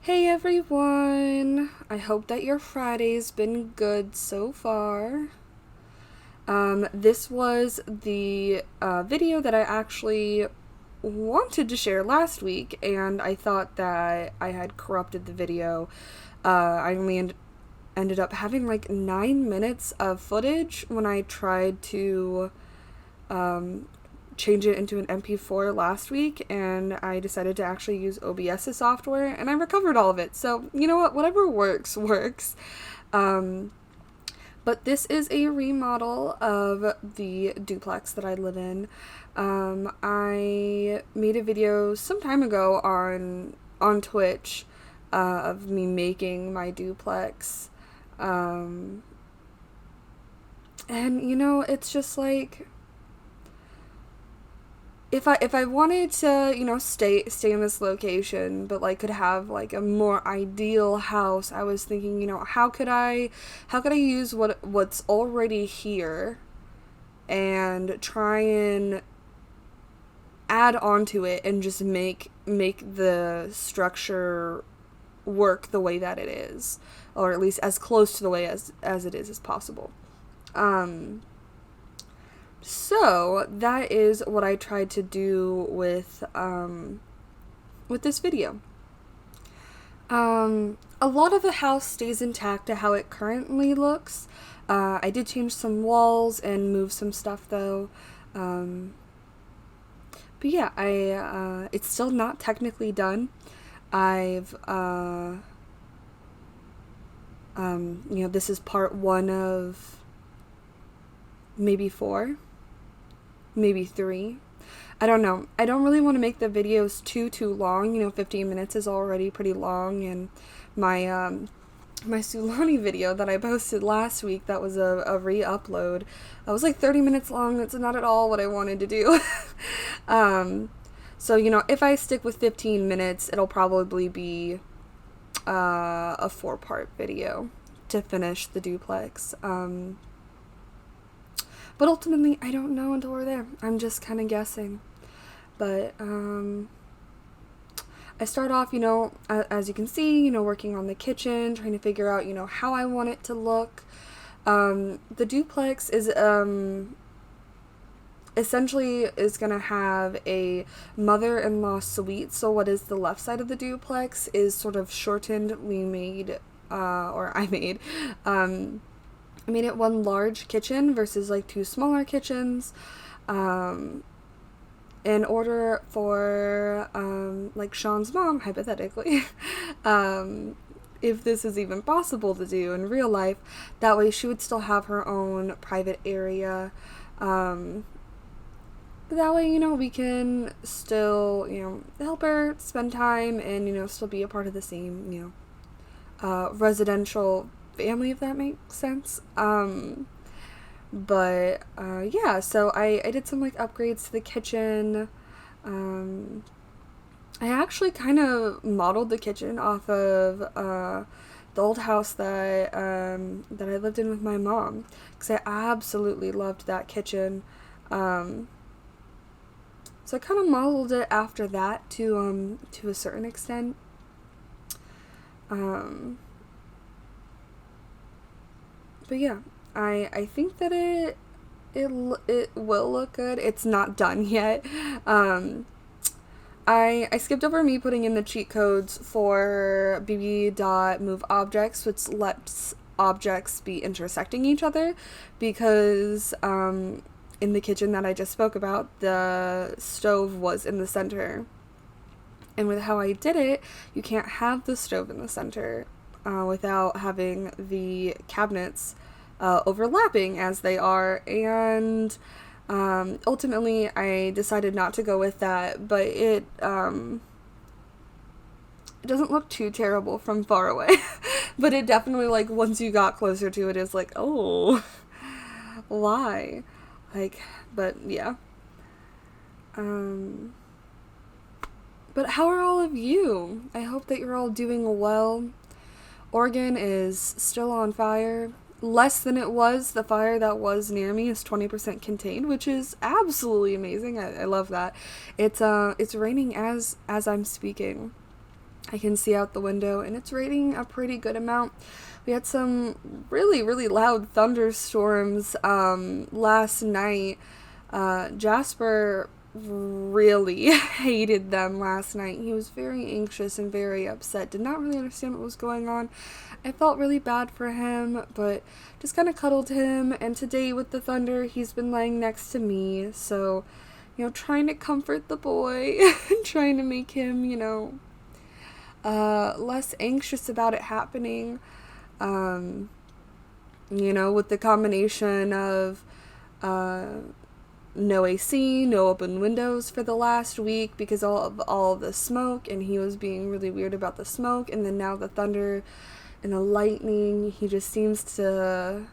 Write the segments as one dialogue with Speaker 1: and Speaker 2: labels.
Speaker 1: Hey everyone! I hope that your Friday's been good so far. This was the video that I actually wanted to share last week, and I thought that I had corrupted the video. I only ended up having like 9 minutes of footage when I tried to change it into an MP4 last week, and I decided to actually use OBS's software, and I recovered all of it. So, you know what? Whatever works, works. But this is a remodel of the duplex that I live in. I made a video some time ago on Twitch of me making my duplex. And it's just like, if I wanted to, stay in this location, but like could have like a more ideal house, I was thinking, how could I use what's already here and try and add onto it and just make the structure work the way that it is, or at least as close to the way as it is as possible. So that is what I tried to do with this video. A lot of the house stays intact to how it currently looks. I did change some walls and move some stuff though. But yeah, it's still not technically done. I've this is part 1 of maybe 4. Maybe 3. I don't know. I don't really want to make the videos too long. 15 minutes is already pretty long, and my my Sulani video that I posted last week, that was a re-upload. That was like 30 minutes long. That's not at all what I wanted to do. So, if I stick with 15 minutes, it'll probably be a 4-part video to finish the duplex. But ultimately, I don't know until we're there. I'm just kind of guessing. But I start off, as you can see, working on the kitchen, trying to figure out, how I want it to look. The duplex is essentially is going to have a mother-in-law suite. So what is the left side of the duplex is sort of shortened. I made it one large kitchen versus like 2 smaller kitchens, in order for, like Sean's mom, hypothetically, if this is even possible to do in real life, that way she would still have her own private area. That way, we can still, help her spend time and, still be a part of the same, residential family, if that makes sense. Yeah, so I did some like upgrades to the kitchen. I actually kind of modeled the kitchen off of the old house that I lived in with my mom, because I absolutely loved that kitchen. So I kind of modeled it after that to a certain extent. But yeah, I think that it will look good. It's not done yet. I skipped over me putting in the cheat codes for bb.moveObjects, which lets objects be intersecting each other, because in the kitchen that I just spoke about, the stove was in the center. And with how I did it, you can't have the stove in the center without having the cabinets overlapping as they are, and ultimately I decided not to go with that, but it doesn't look too terrible from far away. But it definitely, like, once you got closer to it, is like, oh, why? Like, but yeah. But how are all of you? I hope that you're all doing well. Oregon is still on fire. Less than it was. The fire that was near me is 20% contained, which is absolutely amazing. I love that. It's raining as I'm speaking. I can see out the window, and it's raining a pretty good amount. We had some really, really loud thunderstorms last night. Jasper really hated them last night. He was very anxious and very upset. Did not really understand what was going on. I felt really bad for him, but just kind of cuddled him. And today with the thunder, he's been laying next to me. So, trying to comfort the boy, trying to make him, less anxious about it happening. With the combination of no AC, no open windows for the last week because all of the smoke, and he was being really weird about the smoke, and then now the thunder and the lightning, he just seems to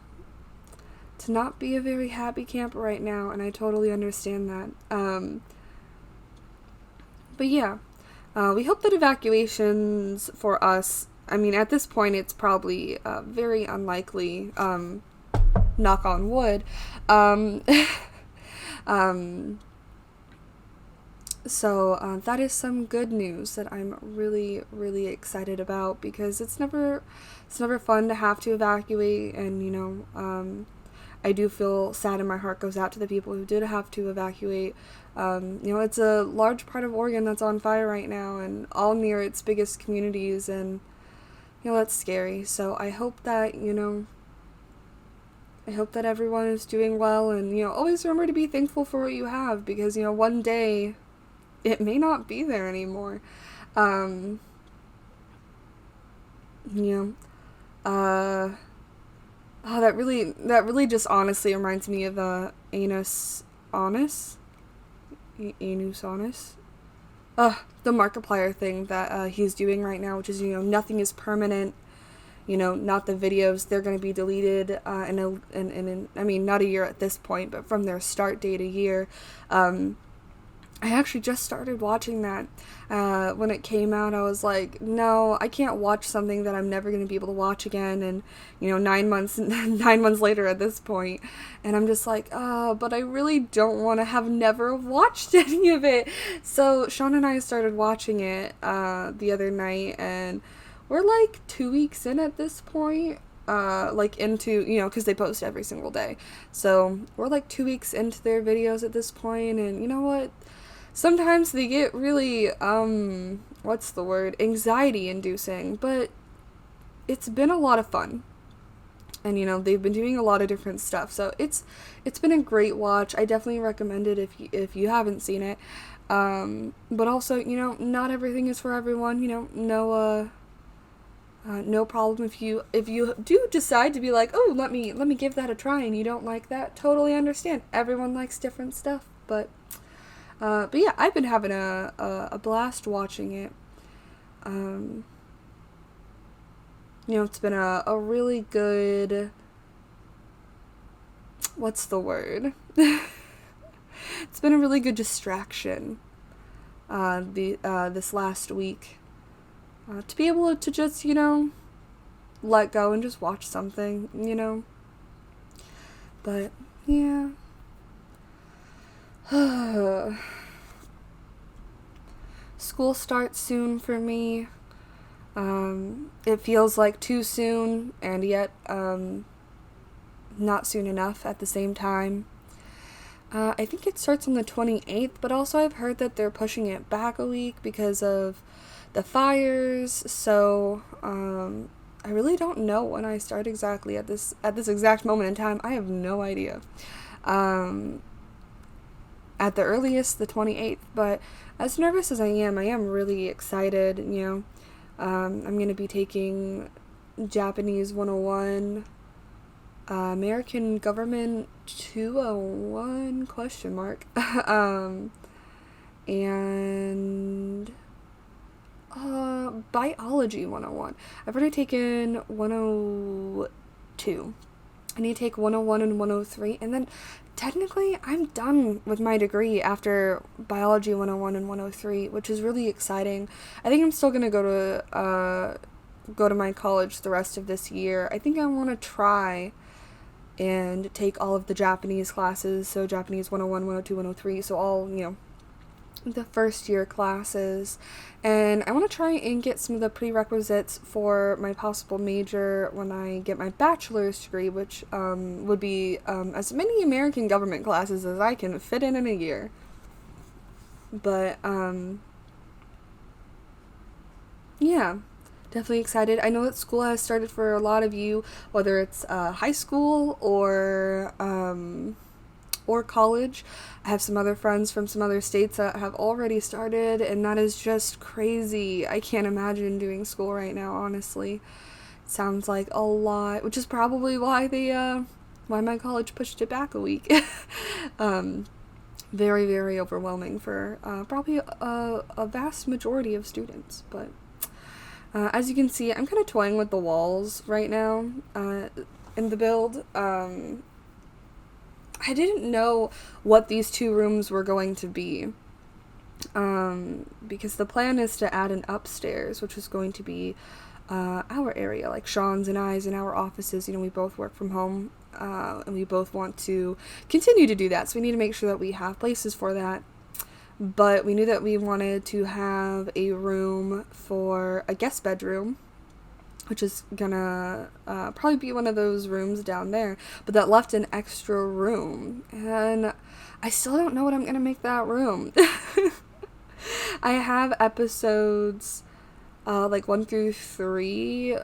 Speaker 1: not be a very happy camper right now, and I totally understand that. But yeah, we hope that evacuations for us, at this point it's probably very unlikely, knock on wood. So that is some good news that I'm really, really excited about, because it's never fun to have to evacuate, and I do feel sad, and my heart goes out to the people who did have to evacuate. It's a large part of Oregon that's on fire right now, and all near its biggest communities, and that's scary. So I hope that everyone is doing well, and always remember to be thankful for what you have, because one day it may not be there anymore. That really just honestly reminds me of Anus Honest. Anus Honest. The Markiplier thing that he's doing right now, which is nothing is permanent. Not the videos, they're going to be deleted in not a year at this point, but from their start date a year. I actually just started watching that. When it came out, I was like, no, I can't watch something that I'm never going to be able to watch again. And 9 months later at this point, and I'm just like, but I really don't want to have never watched any of it. So Sean and I started watching it the other night, and we're like 2 weeks in at this point. Into, because they post every single day. So we're like 2 weeks into their videos at this point, and you know what? Sometimes they get really, anxiety inducing, but it's been a lot of fun. And, they've been doing a lot of different stuff, so it's been a great watch. I definitely recommend it if you haven't seen it. But also, not everything is for everyone, no problem if you do decide to be like, oh, let me give that a try, and you don't like that. Totally understand. Everyone likes different stuff, but yeah, I've been having a blast watching it. It's been a really good, what's the word? It's been a really good distraction this last week. To be able to just, let go and just watch something, But, yeah. School starts soon for me. It feels like too soon, and yet not soon enough at the same time. I think it starts on the 28th, but also I've heard that they're pushing it back a week because of the fires, so I really don't know when I start exactly at this exact moment in time. I have no idea. At the earliest, the 28th, but as nervous as I am really excited. I'm going to be taking Japanese 101, American Government 201 question mark, and Biology 101. I've already taken 102. I need to take 101 and 103, and then technically I'm done with my degree after Biology 101 and 103, which is really exciting. I think I'm still going to go to my college the rest of this year. I think I want to try and take all of the Japanese classes, so Japanese 101, 102, 103, so all, the first year classes, and I want to try and get some of the prerequisites for my possible major when I get my bachelor's degree, which would be as many American government classes as I can fit in a year. But yeah, definitely excited. I know that school has started for a lot of you, whether it's high school or college. I have some other friends from some other states that have already started, and that is just crazy. I can't imagine doing school right now, honestly. Sounds like a lot, which is probably why my college pushed it back a week. um, very, very overwhelming for probably a vast majority of students. But as you can see, I'm kind of toying with the walls right now in the build. I didn't know what these two rooms were going to be. Because the plan is to add an upstairs, which is going to be our area, like Sean's and I's and our offices. We both work from home, and we both want to continue to do that. So we need to make sure that we have places for that. But we knew that we wanted to have a room for a guest bedroom, which is gonna probably be one of those rooms down there, but that left an extra room, and I still don't know what I'm gonna make that room. I have episodes like 1 through 3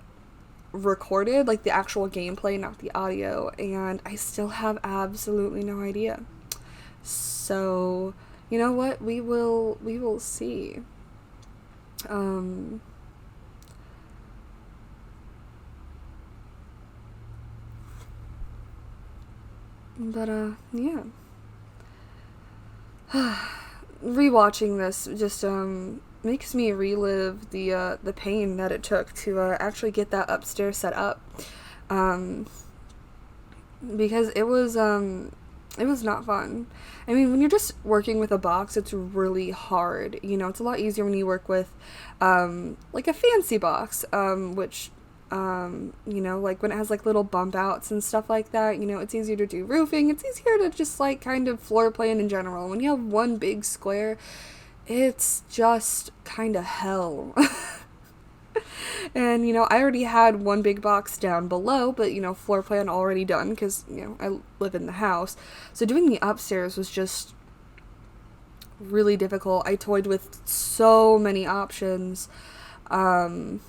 Speaker 1: recorded, like the actual gameplay, not the audio, and I still have absolutely no idea. So, you know what? We will see. But yeah. Rewatching this just makes me relive the pain that it took to actually get that upstairs set up. Because it was not fun. I mean, when you're just working with a box, it's really hard. It's a lot easier when you work with like a fancy box, which like when it has like little bump outs and stuff like that, it's easier to do roofing. It's easier to just like kind of floor plan in general. When you have one big square, it's just kind of hell. And, I already had one big box down below, but, floor plan already done because, I live in the house. So doing the upstairs was just really difficult. I toyed with so many options that,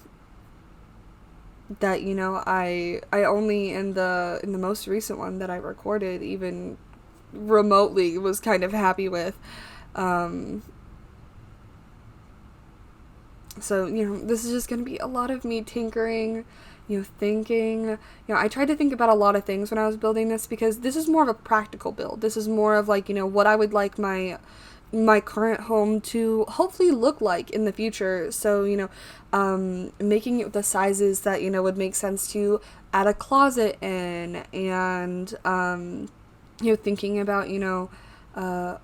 Speaker 1: I only in the most recent one that I recorded even remotely was kind of happy with. So, this is just going to be a lot of me tinkering, thinking. I tried to think about a lot of things when I was building this because this is more of a practical build. This is more of like, what I would like my current home to hopefully look like in the future. So, making it the sizes that, would make sense to add a closet in, and, thinking about,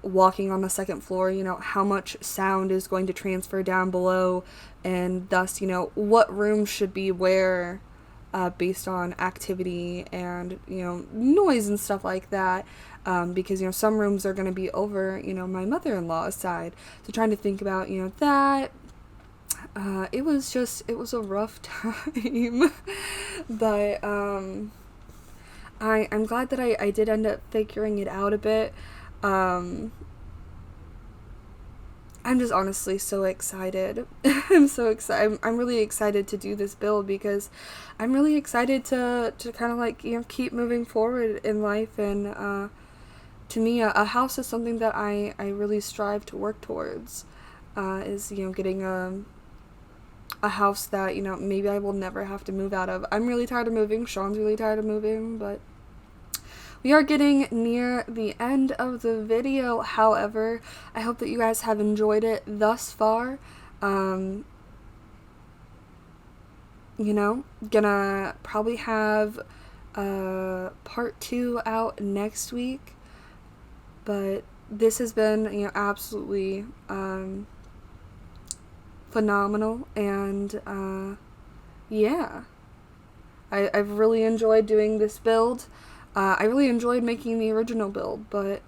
Speaker 1: walking on the second floor, how much sound is going to transfer down below, and thus, what room should be where, based on activity and, noise and stuff like that, because, some rooms are going to be over, my mother-in-law's side, so trying to think about, that, it was a rough time, but, I'm glad that I did end up figuring it out a bit. I'm just honestly so excited. I'm so excited. I'm really excited to do this build because I'm really excited to kind of like, keep moving forward in life. And to me, a house is something that I really strive to work towards. Is, getting a house that, maybe I will never have to move out of. I'm really tired of moving. Sean's really tired of moving, but we are getting near the end of the video. However, I hope that you guys have enjoyed it thus far. Gonna probably have part 2 out next week. But this has been, absolutely phenomenal. And yeah, I've really enjoyed doing this build. I really enjoyed making the original build, but,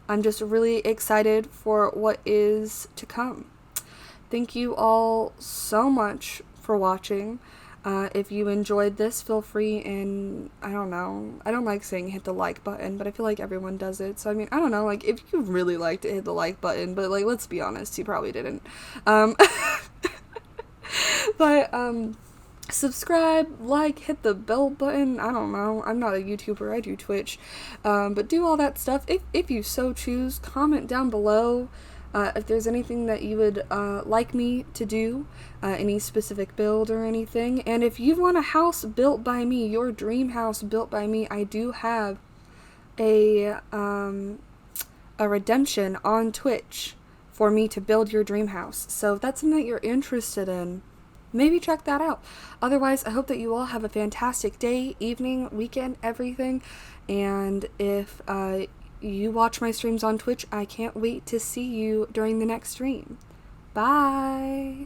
Speaker 1: I'm just really excited for what is to come. Thank you all so much for watching. If you enjoyed this, feel free and, I don't know, I don't like saying hit the like button, but I feel like everyone does it. So, I mean, I don't know, like, if you really liked it, hit the like button, but, like, let's be honest, you probably didn't. But, subscribe, like, hit the bell button. I don't know. I'm not a YouTuber. I do Twitch. But do all that stuff if you so choose. Comment down below if there's anything that you would like me to do, any specific build or anything. And if you want a house built by me, your dream house built by me, I do have a redemption on Twitch for me to build your dream house. So if that's something that you're interested in, maybe check that out. Otherwise, I hope that you all have a fantastic day, evening, weekend, everything. And if you watch my streams on Twitch, I can't wait to see you during the next stream. Bye!